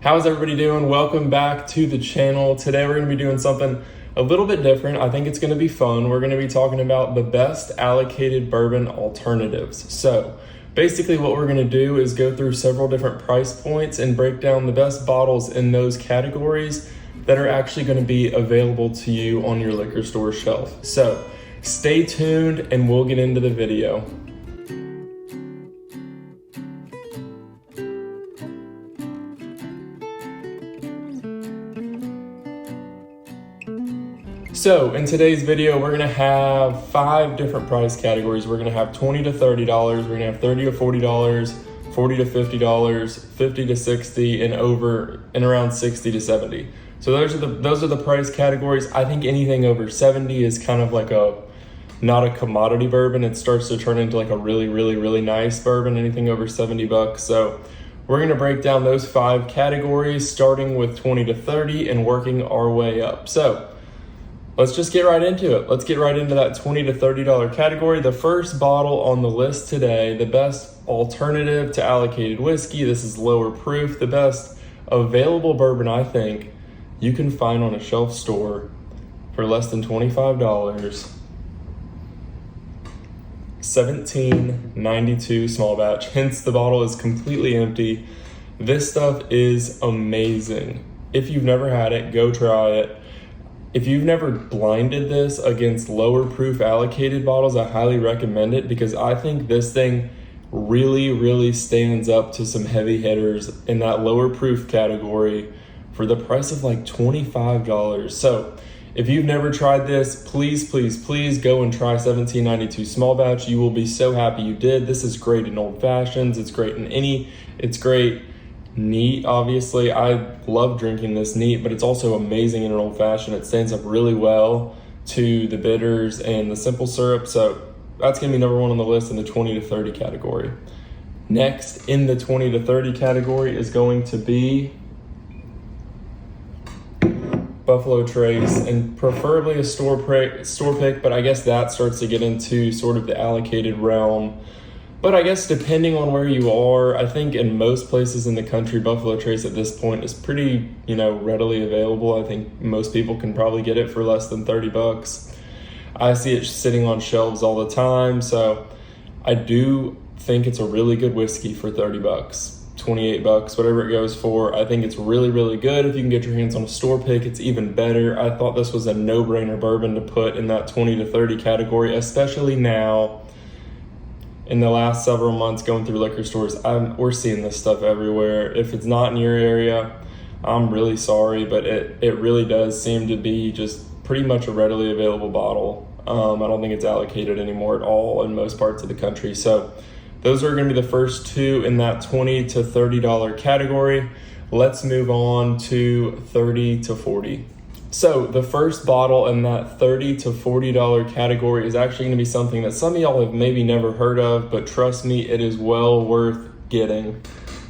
How's everybody doing? Welcome back to the channel. Today we're going to be doing something a little bit different. I think it's going to be fun. We're going to be talking about the best allocated bourbon alternatives. So basically what we're going to do is go through several different price points and break down the best bottles in those categories that are actually going to be available to you on your liquor store shelf. So stay tuned and we'll get into the video. So in today's video, we're gonna have 5 different price categories. We're gonna have $20 to $30, we're gonna have $30 to $40, $40 to $50, $50 to $60, and around $60 to $70. So those are the price categories. I think anything over 70 is kind of like not a commodity bourbon. It starts to turn into like a really nice bourbon, anything over $70. So we're gonna break down those 5 categories, starting with 20 to 30 and working our way up. So let's just get right into it. Let's get right into that $20 to $30 category. The first bottle on the list today, the best alternative to allocated whiskey. This is lower proof, the best available bourbon I think you can find on a shelf store for less than $25. 1792 small batch, hence the bottle is completely empty. This stuff is amazing. If you've never had it, go try it. If you've never blinded this against lower proof allocated bottles, I highly recommend it because I think this thing really stands up to some heavy hitters in that lower proof category for the price of like $25. So if you've never tried this, please go and try 1792 small batch. You will be so happy you did. This is great in old fashions. It's great it's great neat. Obviously, I love drinking this neat, but it's also amazing in an old fashioned. It stands up really well to the bitters and the simple syrup. So that's gonna be number 1 on the list in the 20 to 30 category. Next in the 20 to 30 category is going to be Buffalo Trace, and preferably a store pick, but I guess that starts to get into sort of the allocated realm. But I guess depending on where you are, I think in most places in the country, Buffalo Trace at this point is pretty, readily available. I think most people can probably get it for less than $30. I see it sitting on shelves all the time, so I do think it's a really good whiskey for $30, $28, whatever it goes for. I think it's really good. If you can get your hands on a store pick, it's even better. I thought this was a no-brainer bourbon to put in that 20 to 30 category, especially now. In the last several months going through liquor stores, we're seeing this stuff everywhere. If it's not in your area, I'm really sorry, but it really does seem to be just pretty much a readily available bottle. I don't think it's allocated anymore at all in most parts of the country. So those are gonna be the first 2 in that $20 to $30 category. Let's move on to 30 to 40. So the first bottle in that $30 to $40 category is actually going to be something that some of y'all have maybe never heard of, but trust me, it is well worth getting.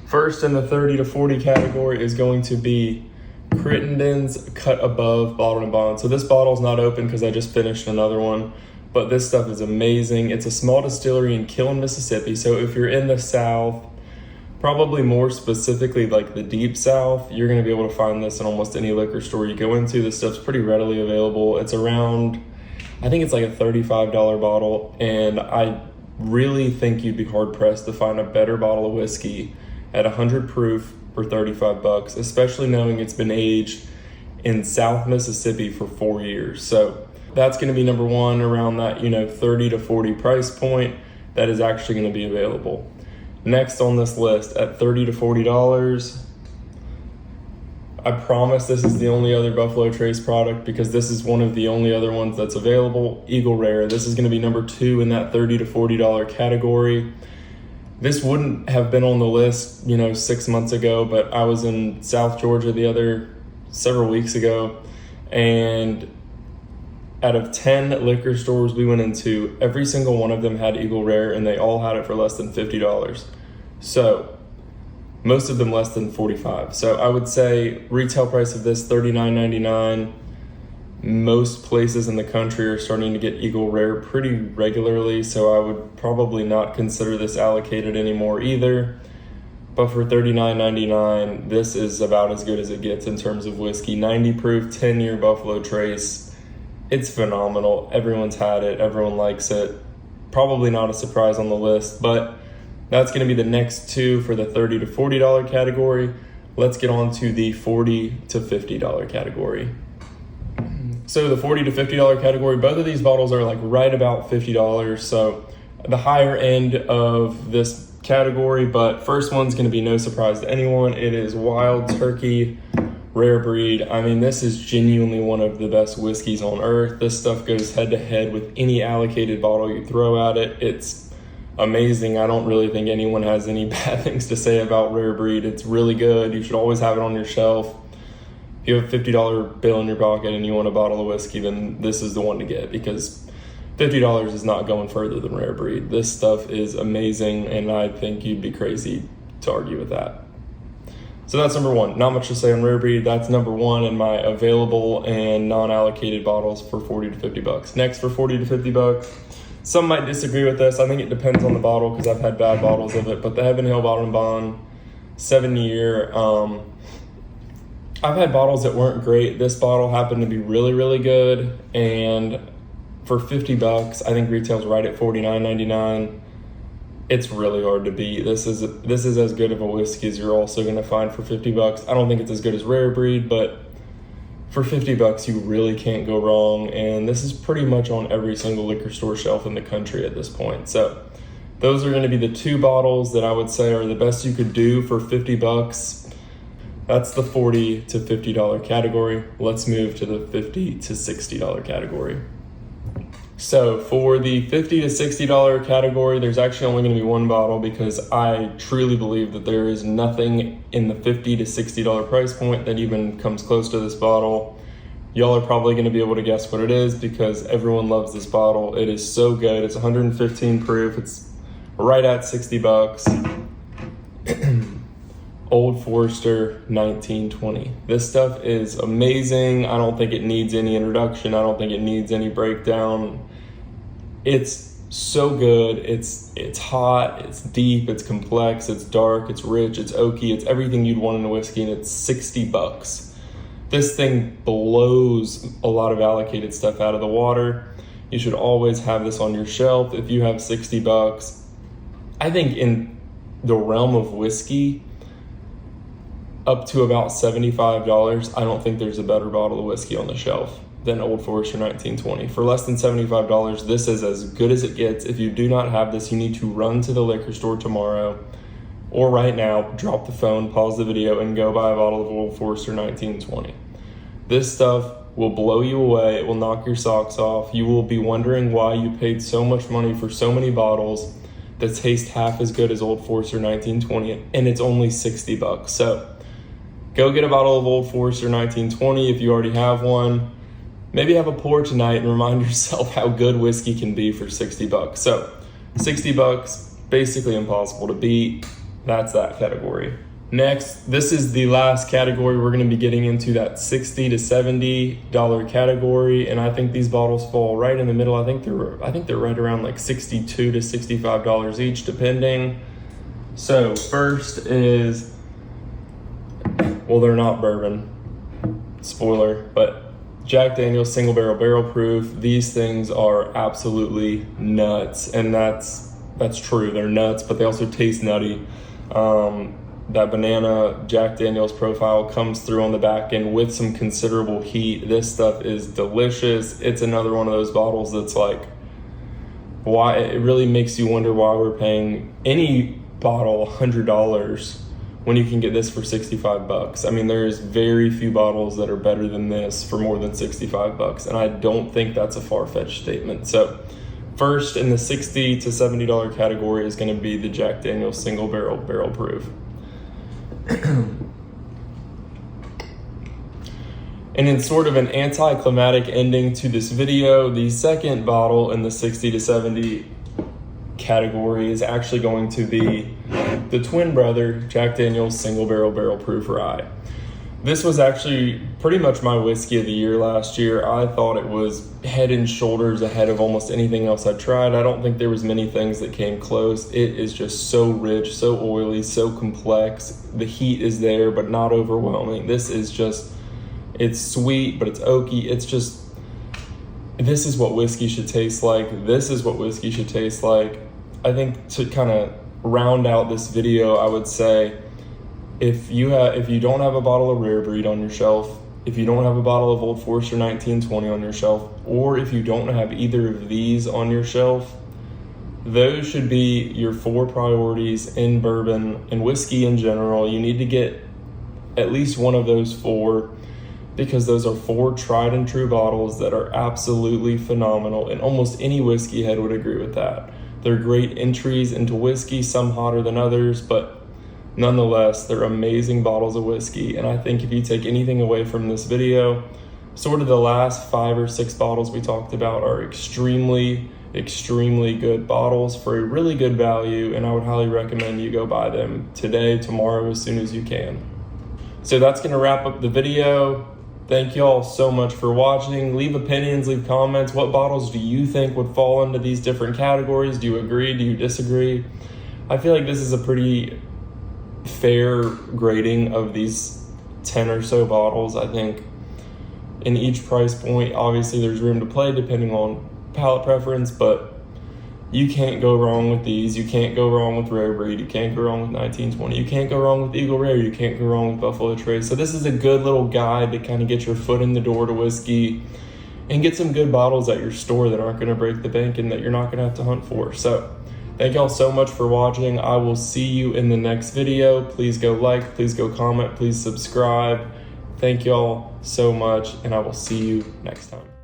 First in the 30 to 40 category is going to be Crittenden's Cut Above Bottled and Bond. So this bottle is not open because I just finished another one, but this stuff is amazing. It's a small distillery in Killen, Mississippi. So if you're in the South, probably more specifically like the deep South, you're going to be able to find this in almost any liquor store you go into. This stuff's pretty readily available. It's around, I think it's like a $35 bottle, and I really think you'd be hard pressed to find a better bottle of whiskey at 100 proof for $35, especially knowing it's been aged in South Mississippi for 4 years. So that's going to be number 1 around that 30 to 40 price point that is actually going to be available. Next on this list at $30 to $40, I promise this is the only other Buffalo Trace product because this is one of the only other ones that's available, Eagle Rare. This is going to be number 2 in that $30 to $40 category. This wouldn't have been on the list, 6 months ago, but I was in South Georgia several weeks ago, and out of 10 liquor stores we went into, every single one of them had Eagle Rare, and they all had it for less than $50. So most of them less than $45. So I would say retail price of this $39.99. Most places in the country are starting to get Eagle Rare pretty regularly, so I would probably not consider this allocated anymore either. but for $39.99, this is about as good as it gets in terms of whiskey. 90 proof, 10-year Buffalo Trace. It's phenomenal. Everyone's had it. Everyone likes it. Probably not a surprise on the list, but that's going to be the next two for the $30 to $40 category. Let's get on to the $40 to $50 category. So the $40 to $50 category, both of these bottles are like right about $50. So the higher end of this category, but first one's going to be no surprise to anyone. It is Wild Turkey Rare Breed. I mean, this is genuinely one of the best whiskeys on earth. This stuff goes head to head with any allocated bottle you throw at it. It's amazing. I don't really think anyone has any bad things to say about Rare Breed. It's really good. You should always have it on your shelf. If you have a $50 bill in your pocket and you want a bottle of whiskey, then this is the one to get, because $50 is not going further than Rare Breed. This stuff is amazing, and I think you'd be crazy to argue with that. So that's number one. Not much to say on Rare Breed. That's number one in my available and non-allocated bottles for $40 to $50. Next, for $40 to $50, some might disagree with this. I think it depends on the bottle, because I've had bad bottles of it, but the Heaven Hill Bottle and Bond 7-year. I've had bottles that weren't great. This bottle happened to be really, really good, and for $50, I think retail's right at $49.99. It's really hard to beat. This is as good of a whiskey as you're also going to find for $50. I don't think it's as good as Rare Breed, but for $50, you really can't go wrong. And this is pretty much on every single liquor store shelf in the country at this point. So those are going to be the two bottles that I would say are the best you could do for $50. That's the $40 to $50 category. Let's move to the $50 to $60 category. So for the $50 to $60 category, there's actually only going to be one bottle, because I truly believe that there is nothing in the $50 to $60 price point that even comes close to this bottle. Y'all are probably going to be able to guess what it is, because everyone loves this bottle. It is so good. It's 115 proof. It's right at $60. Old Forester 1920. This stuff is amazing. I don't think it needs any introduction. I don't think it needs any breakdown. It's so good. It's hot, it's deep, it's complex, it's dark, it's rich, it's oaky, it's everything you'd want in a whiskey, and it's $60. This thing blows a lot of allocated stuff out of the water. You should always have this on your shelf. If you have $60, I think in the realm of whiskey, up to about $75, I don't think there's a better bottle of whiskey on the shelf than Old Forester 1920. For less than $75, this is as good as it gets. If you do not have this, you need to run to the liquor store tomorrow or right now, drop the phone, pause the video, and go buy a bottle of Old Forester 1920. This stuff will blow you away. It will knock your socks off. You will be wondering why you paid so much money for so many bottles that taste half as good as Old Forester 1920, and it's only $60. So go get a bottle of Old Forester 1920 if you already have one. Maybe have a pour tonight and remind yourself how good whiskey can be for $60. So $60, basically impossible to beat. That's that category. Next, this is the last category. We're going to be getting into that $60 to $70 category, and I think these bottles fall right in the middle. I think they're right around like $62 to $65 each, depending. So first is, well, they're not bourbon, spoiler, but Jack Daniel's Single Barrel Proof. These things are absolutely nuts, and that's true. They're nuts, but they also taste nutty. That banana Jack Daniel's profile comes through on the back end with some considerable heat. This stuff is delicious. It's another one of those bottles that's like, why it really makes you wonder why we're paying any bottle $100 when you can get this for $65. I mean, there's very few bottles that are better than this for more than $65, and I don't think that's a far-fetched statement. So first in the $60 to $70 category is going to be the Jack Daniel's Single Barrel Proof. And in sort of an anticlimactic ending to this video, the second bottle in the 60 to 70 category is actually going to be the twin brother Jack Daniel's Single Barrel Proof Rye. This was actually pretty much my whiskey of the year last year. I thought it was head and shoulders ahead of almost anything else I tried. I don't think there was many things that came close. It is just so rich, so oily, so complex. The heat is there, but not overwhelming. This is just, it's sweet, but it's oaky. It's just, this is what whiskey should taste like. This is what whiskey should taste like. I think to kind of round out this video, I would say, if you don't have a bottle of Rare Breed on your shelf, if you don't have a bottle of Old Forester 1920 on your shelf, or if you don't have either of these on your shelf, those should be your 4 priorities in bourbon and whiskey in general. You need to get at least one of those 4, because those are 4 tried and true bottles that are absolutely phenomenal, and almost any whiskey head would agree with that. They're great entries into whiskey, some hotter than others, but nonetheless, they're amazing bottles of whiskey. And I think if you take anything away from this video, sort of the last 5 or 6 bottles we talked about are extremely, extremely good bottles for a really good value, and I would highly recommend you go buy them today, tomorrow, as soon as you can. So that's gonna wrap up the video. Thank you all so much for watching. Leave opinions, leave comments. What bottles do you think would fall into these different categories? Do you agree? Do you disagree? I feel like this is a pretty fair grading of these 10 or so bottles. I think in each price point, obviously there's room to play depending on palate preference, but you can't go wrong with these. You can't go wrong with Rare Breed. You can't go wrong with 1920. You can't go wrong with Eagle Rare. You can't go wrong with Buffalo Trace. So this is a good little guide to kind of get your foot in the door to whiskey and get some good bottles at your store that aren't going to break the bank and that you're not going to have to hunt for. So thank y'all so much for watching. I will see you in the next video. Please go like, please go comment, please subscribe. Thank y'all so much, and I will see you next time.